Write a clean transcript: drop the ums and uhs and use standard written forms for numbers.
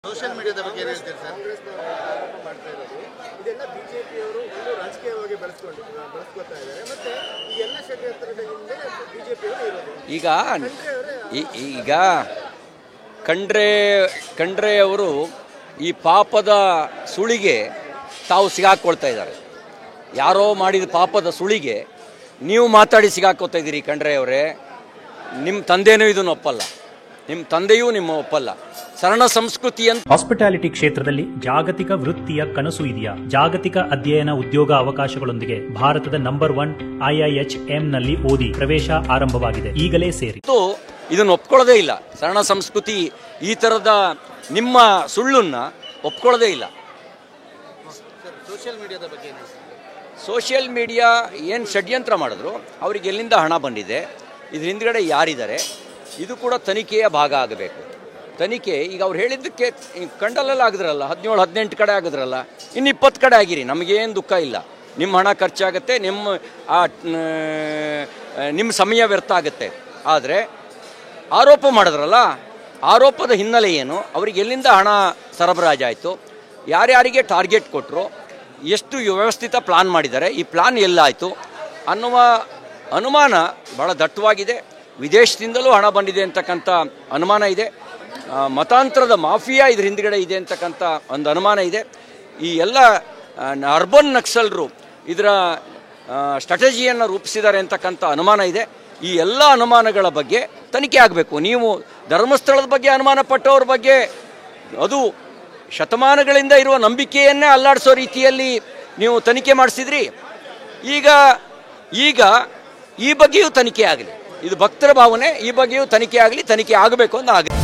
Social ಮೀಡಿಯಾದ ಬಗ್ಗೆ ಏನು ಹೇಳ್ತೀರಿ ಸರ್? ಕಾಂಗ್ರೆಸ್ನವರು ಆರೋಪ ಮಾಡ್ತಾ ಇರೋದು ಇದೆಲ್ಲ ಬಿಜೆಪಿಯವರು ಒಂದು ರಾಜಕೀಯವಾಗಿ ಬಳಸ್ಕೊತಾ ಇದ್ದಾರೆ. ಮತ್ತೆ ಈ ಎಲ್ಲ ಷಡ್ಯಂತ್ರದ ಹಿಂದೆ ಬಿಜೆಪಿಯವರು ಇರೋದು. ಈಗ ಖಂಡ್ರೆ ಅವರು ಈ ಪಾಪದ ಸುಳಿಗೆ ತಾವು ಸಿಗಾಕೊಳ್ತಾ ಇದ್ದಾರೆ. ಯಾರೋ ಮಾಡಿದ ಪಾಪದ ಸುಳಿಗೆ ನೀವು ಮಾತಾಡಿ ಸಿಗಾಕೋತಾ ಇದ್ದೀರಿ. ಖಂಡ್ರೆ ಅವರೇ, ನಿಮ್ಮ ತಂದೆನೂ ಇದನ್ನು ಒಪ್ಪಲ್ಲ, ನಿಮ್ಮ ತಂದೆಯೂ ನಿಮ್ಮ ಒಪ್ಪಲ್ಲ. ಸರಳ ಸಂಸ್ಕೃತಿ ಅಂತ ಹಾಸ್ಪಿಟಾಲಿಟಿ ಕ್ಷೇತ್ರದಲ್ಲಿ ಜಾಗತಿಕ ವೃತ್ತಿಯ ಕನಸು ಇದೆಯಾ? ಜಾಗತಿಕ ಅಧ್ಯಯನ ಉದ್ಯೋಗ ಅವಕಾಶಗಳೊಂದಿಗೆ ಭಾರತದ ನಂಬರ್ 1 IIHM ನಲ್ಲಿ ಓದಿ. ಪ್ರವೇಶ ಆರಂಭವಾಗಿದೆ, ಈಗಲೇ ಸೇರಿ. ಇದನ್ನು ಒಪ್ಕೊಳ್ಳೋದೇ ಇಲ್ಲ. ಸರಳ ಸಂಸ್ಕೃತಿ ಈ ತರದ ನಿಮ್ಮ ಸುಳ್ಳನ್ನ ಒಪ್ಕೊಳ್ಳೋದೇ ಇಲ್ಲ. ಸೋಷಿಯಲ್ ಮೀಡಿಯಾದ ಬಗ್ಗೆ ಏನು? ಸೋಷಿಯಲ್ ಮೀಡಿಯಾ ಏನು ಷಡ್ಯಂತ್ರ ಮಾಡಿದ್ರು, ಅವ್ರಿಗೆ ಎಲ್ಲಿಂದ ಹಣ ಬಂದಿದೆ, ಇದ್ರ ಹಿಂದ್ಗಡೆ ಯಾರಿದ್ದಾರೆ, ಇದು ಕೂಡ ತನಿಖೆಯ ಭಾಗ ಆಗಬೇಕು. ತನಿಖೆ ಈಗ ಅವ್ರು ಹೇಳಿದ್ದಕ್ಕೆ ಕಂಡಲ್ಲೆಲ್ಲ ಆಗಿದ್ರಲ್ಲ, 17-18 ಕಡೆ ಆಗಿದ್ರಲ್ಲ, ಇನ್ನು 20 ಕಡೆ ಆಗಿರಿ, ನಮಗೇನು ದುಃಖ ಇಲ್ಲ. ನಿಮ್ಮ ಹಣ ಖರ್ಚಾಗುತ್ತೆ, ನಿಮ್ಮ ಸಮಯ ವ್ಯರ್ಥ ಆಗುತ್ತೆ. ಆದರೆ ಆರೋಪ ಮಾಡಿದ್ರಲ್ಲ, ಆರೋಪದ ಹಿನ್ನೆಲೆ ಏನು, ಅವ್ರಿಗೆ ಎಲ್ಲಿಂದ ಹಣ ಸರಬರಾಜಾಯಿತು, ಯಾರ್ಯಾರಿಗೆ ಟಾರ್ಗೆಟ್ ಕೊಟ್ಟರು, ಎಷ್ಟು ವ್ಯವಸ್ಥಿತ ಪ್ಲಾನ್ ಮಾಡಿದ್ದಾರೆ, ಈ ಪ್ಲಾನ್ ಎಲ್ಲಾಯಿತು ಅನ್ನುವ ಅನುಮಾನ ಭಾಳ ದಟ್ಟವಾಗಿದೆ. ವಿದೇಶದಿಂದಲೂ ಹಣ ಬಂದಿದೆ ಅಂತಕ್ಕಂಥ ಅನುಮಾನ ಇದೆ. ಮತಾಂತರದ ಮಾಫಿಯಾ ಇದ್ರ ಹಿಂದ್ಗಡೆ ಇದೆ ಅಂತಕ್ಕಂಥ ಒಂದು ಅನುಮಾನ ಇದೆ. ಈ ಎಲ್ಲ ಅರ್ಬನ್ ನಕ್ಸಲರು ಇದರ ಸ್ಟ್ರಾಟಜಿಯನ್ನು ರೂಪಿಸಿದ್ದಾರೆ ಅಂತಕ್ಕಂಥ ಅನುಮಾನ ಇದೆ. ಈ ಎಲ್ಲ ಅನುಮಾನಗಳ ಬಗ್ಗೆ ತನಿಖೆ ಆಗಬೇಕು. ನೀವು ಧರ್ಮಸ್ಥಳದ ಬಗ್ಗೆ ಅನುಮಾನ ಪಟ್ಟವ್ರ ಬಗ್ಗೆ ಅದು ಶತಮಾನಗಳಿಂದ ಇರುವ ನಂಬಿಕೆಯನ್ನೇ ಅಲ್ಲಾಡಿಸೋ ರೀತಿಯಲ್ಲಿ ನೀವು ತನಿಖೆ ಮಾಡಿಸಿದ್ರಿ. ಈಗ ಈ ಬಗ್ಗೆಯೂ ತನಿಖೆ ಆಗಲಿ. ಇದು ಭಕ್ತರ ಭಾವನೆ, ಈ ಬಗ್ಗೆಯೂ ತನಿಖೆ ಆಗಲಿ, ತನಿಖೆ ಆಗಬೇಕು ಅಂತ ಆಗಿದೆ.